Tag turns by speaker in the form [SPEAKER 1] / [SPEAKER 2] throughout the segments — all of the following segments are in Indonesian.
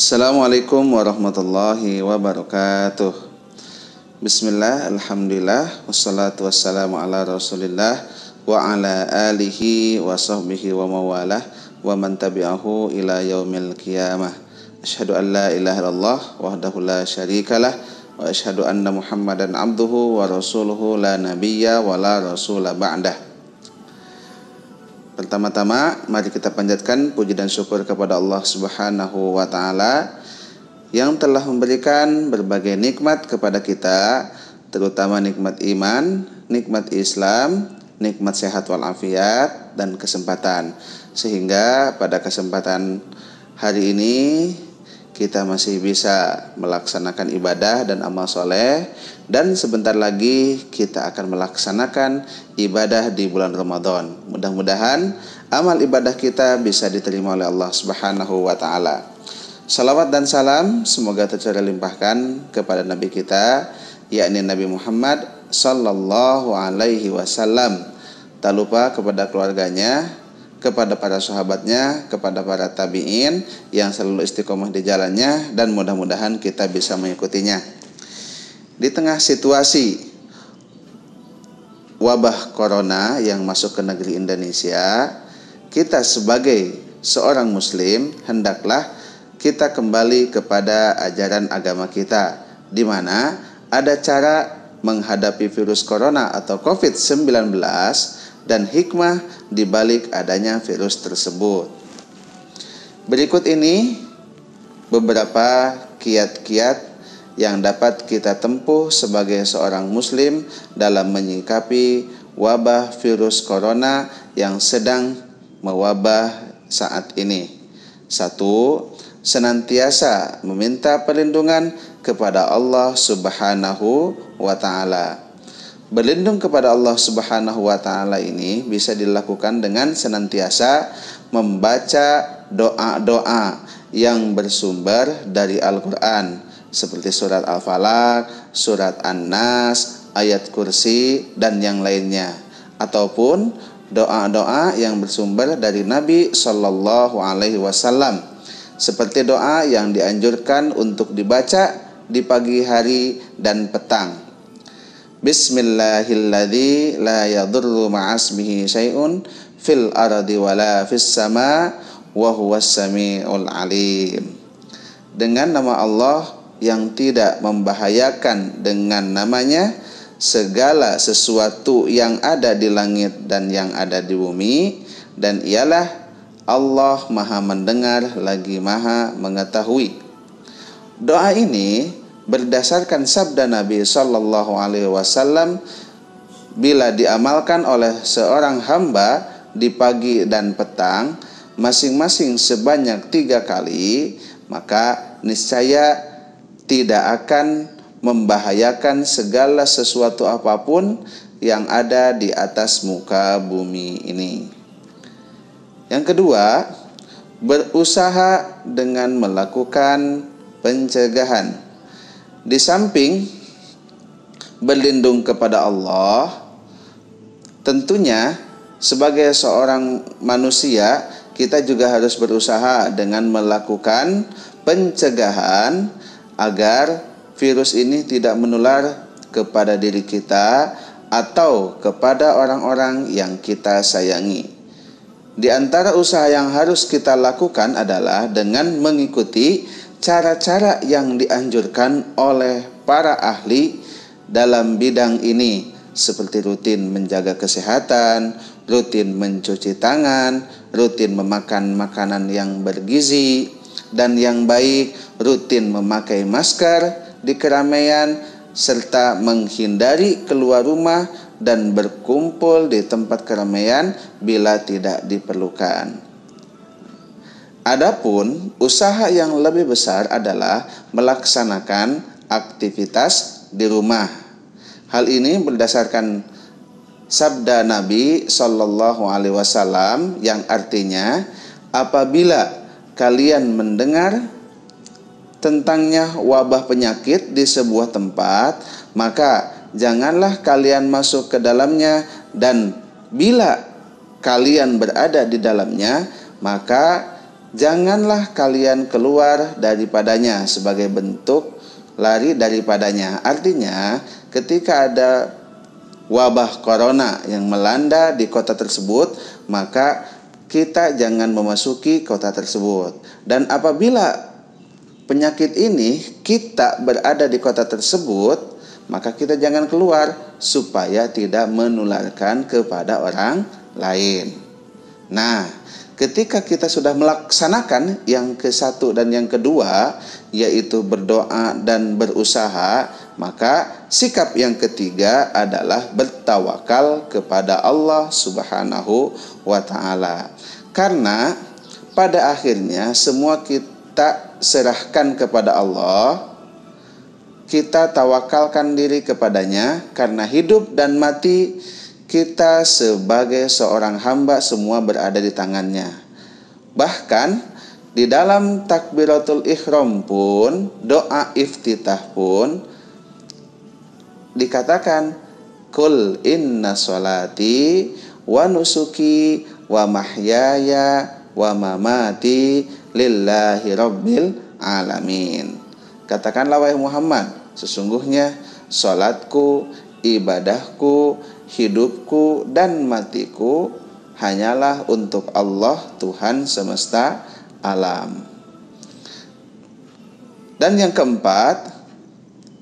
[SPEAKER 1] Assalamualaikum warahmatullahi wabarakatuh. Bismillah, alhamdulillah, wassalatu wassalamu ala rasulillah wa ala alihi wa sahbihi wa mawalah wa man tabi'ahu ila yaumil qiyamah. Asyhadu an la ilaha illallah wahdahu la syarikalah wa asyhadu anna Muhammadan abduhu wa rasuluhu la nabiyya wa la rasula ba'dah. Pertama-tama, mari kita panjatkan puji dan syukur kepada Allah Subhanahu wa Ta'ala yang telah memberikan berbagai nikmat kepada kita, terutama nikmat iman, nikmat Islam, nikmat sehat walafiat, dan kesempatan. Sehingga pada kesempatan hari ini kita masih bisa melaksanakan ibadah dan amal soleh, dan sebentar lagi kita akan melaksanakan ibadah di bulan Ramadan. Mudah-mudahan amal ibadah kita bisa diterima oleh Allah Subhanahu wa Ta'ala. Salawat dan salam semoga tercurah limpahkan kepada Nabi kita, yakni Nabi Muhammad sallallahu alaihi wasallam. Tak lupa kepada keluarganya, kepada para sahabatnya, kepada para tabi'in yang selalu istiqomah di jalannya, dan mudah-mudahan kita bisa mengikutinya. Di tengah situasi wabah corona yang masuk ke negeri Indonesia, kita sebagai seorang muslim hendaklah kita kembali kepada ajaran agama kita, di mana ada cara menghadapi virus corona atau COVID-19 dan hikmah di balik adanya virus tersebut. Berikut ini beberapa kiat-kiat yang dapat kita tempuh sebagai seorang muslim dalam menyikapi wabah virus corona yang sedang mewabah saat ini. 1. Senantiasa meminta perlindungan kepada Allah Subhanahu wa Ta'ala. Berlindung kepada Allah Subhanahu wa Ta'ala ini bisa dilakukan dengan senantiasa membaca doa-doa yang bersumber dari Al-Quran, seperti surat Al-Falaq, surat An-Nas, ayat kursi, dan yang lainnya. Ataupun doa-doa yang bersumber dari Nabi Sallallahu Alaihi Wasallam, seperti doa yang dianjurkan untuk dibaca di pagi hari dan petang. Bismillahilladzi la yadurru ma'asmihi syai'un fil ardi wala fis sama wa huwas sami'ul alim. Dengan nama Allah yang tidak membahayakan dengan namanya segala sesuatu yang ada di langit dan yang ada di bumi, dan ialah Allah Maha Mendengar lagi Maha Mengetahui. Doa ini berdasarkan sabda Nabi Sallallahu Alaihi Wasallam, bila diamalkan oleh seorang hamba di pagi dan petang masing-masing sebanyak 3 kali, maka niscaya tidak akan membahayakan segala sesuatu apapun yang ada di atas muka bumi ini. Yang kedua, berusaha dengan melakukan pencegahan. Di samping berlindung kepada Allah, tentunya sebagai seorang manusia kita juga harus berusaha dengan melakukan pencegahan agar virus ini tidak menular kepada diri kita atau kepada orang-orang yang kita sayangi. Di antara usaha yang harus kita lakukan adalah dengan mengikuti cara-cara yang dianjurkan oleh para ahli dalam bidang ini, seperti rutin menjaga kesehatan, rutin mencuci tangan, rutin memakan makanan yang bergizi dan yang baik, rutin memakai masker di keramaian, serta menghindari keluar rumah dan berkumpul di tempat keramaian bila tidak diperlukan. Adapun usaha yang lebih besar adalah melaksanakan aktivitas di rumah. Hal ini berdasarkan sabda Nabi Sallallahu Alaihi Wasallam yang artinya, apabila kalian mendengar tentangnya wabah penyakit di sebuah tempat, maka janganlah kalian masuk ke dalamnya, dan bila kalian berada di dalamnya, maka janganlah kalian keluar daripadanya sebagai bentuk lari daripadanya. Artinya ketika ada wabah corona yang melanda di kota tersebut, maka kita jangan memasuki kota tersebut. Dan apabila penyakit ini kita berada di kota tersebut, maka kita jangan keluar supaya tidak menularkan kepada orang lain. Nah, ketika kita sudah melaksanakan yang ke-1 dan yang kedua, yaitu berdoa dan berusaha, maka sikap yang ketiga adalah bertawakal kepada Allah Subhanahu wa ta'ala. Karena pada akhirnya semua kita serahkan kepada Allah, kita tawakalkan diri kepadanya, karena hidup dan mati kita sebagai seorang hamba semua berada di tangannya. Bahkan di dalam takbiratul ihram pun, doa iftitah pun dikatakan, Qul inna sholati wa nusuki wa mahyaya wa mamati lillahi rabbil alamin. Katakanlah wahai Muhammad, sesungguhnya salatku, ibadahku, hidupku dan matiku hanyalah untuk Allah Tuhan semesta alam. Dan yang keempat,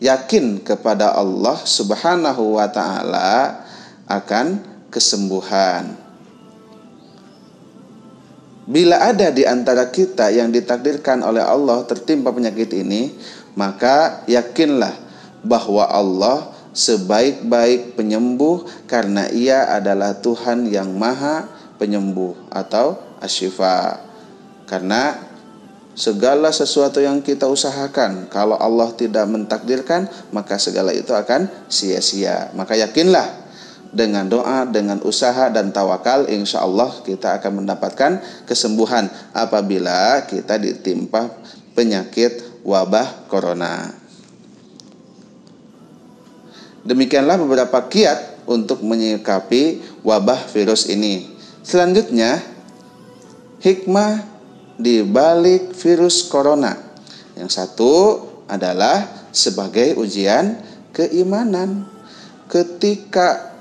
[SPEAKER 1] yakin kepada Allah Subhanahu wa ta'ala akan kesembuhan. Bila ada di antara kita yang ditakdirkan oleh Allah tertimpa penyakit ini, maka yakinlah bahwa Allah sebaik-baik penyembuh, karena Ia adalah Tuhan yang Maha Penyembuh atau Asy-Syifa. Karena segala sesuatu yang kita usahakan, kalau Allah tidak mentakdirkan, maka segala itu akan sia-sia. Maka yakinlah, dengan doa, dengan usaha dan tawakal, insya Allah kita akan mendapatkan kesembuhan apabila kita ditimpa penyakit wabah corona. Demikianlah beberapa kiat untuk menyikapi wabah virus ini. Selanjutnya, hikmah di balik virus corona. Yang satu adalah sebagai ujian keimanan. Ketika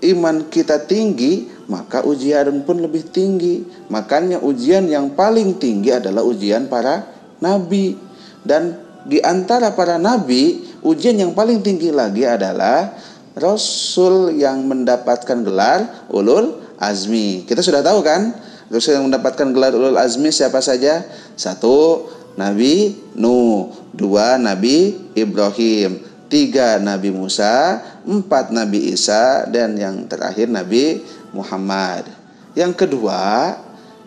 [SPEAKER 1] iman kita tinggi, maka ujian pun lebih tinggi. Makanya ujian yang paling tinggi adalah ujian para nabi. Dan di antara para nabi, ujian yang paling tinggi lagi adalah Rasul yang mendapatkan gelar Ulul Azmi. Kita sudah tahu kan, Rasul yang mendapatkan gelar Ulul Azmi siapa saja? 1. Nabi Nuh, 2. Nabi Ibrahim, 3. Nabi Musa, 4. Nabi Isa, dan yang terakhir Nabi Muhammad. Yang kedua,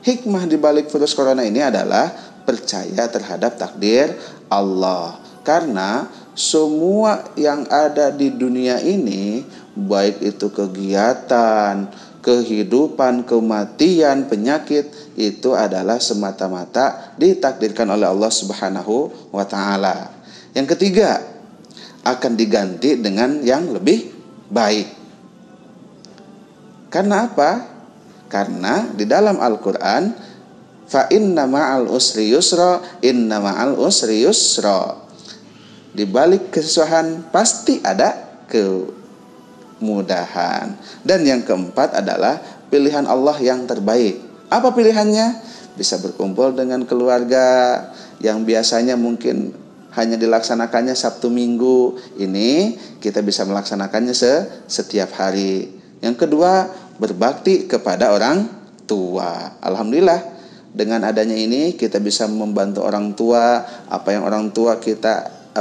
[SPEAKER 1] hikmah di balik virus corona ini adalah percaya terhadap takdir Allah. Karena semua yang ada di dunia ini, baik itu kegiatan, kehidupan, kematian, penyakit, itu adalah semata-mata ditakdirkan oleh Allah Subhanahu wa ta'ala. Yang ketiga, akan diganti dengan yang lebih baik. Karena apa? Karena di dalam Al-Quran, fa inna ma'al usri yusra, inna ma'al usri yusra. Di balik kesusahan pasti ada kemudahan. Dan yang keempat adalah pilihan Allah yang terbaik. Apa pilihannya? Bisa berkumpul dengan keluarga yang biasanya mungkin hanya dilaksanakannya Sabtu Minggu, ini kita bisa melaksanakannya setiap hari. Yang kedua, berbakti kepada orang tua. Alhamdulillah, dengan adanya ini kita bisa membantu orang tua. Apa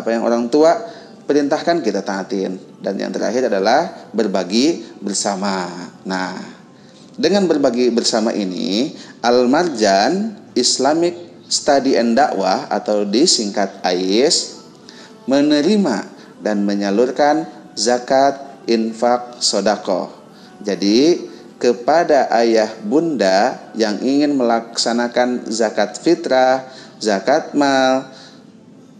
[SPEAKER 1] yang orang tua perintahkan kita taatin. Dan yang terakhir adalah berbagi bersama. Nah, dengan berbagi bersama ini, Al-Marjan Islamic Study and Dakwah atau disingkat AIS menerima dan menyalurkan zakat, infak, sedekah. Jadi kepada ayah bunda yang ingin melaksanakan zakat fitrah, zakat mal,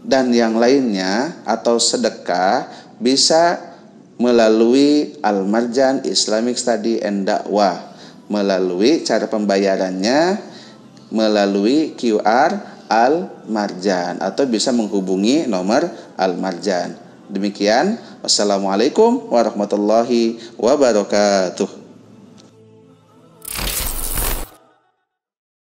[SPEAKER 1] dan yang lainnya atau sedekah, bisa melalui Al-Marjan Islamic Study and Dakwah. Melalui cara pembayarannya melalui QR Al-Marjan atau bisa menghubungi nomor Al-Marjan. Demikian, wassalamualaikum warahmatullahi wabarakatuh.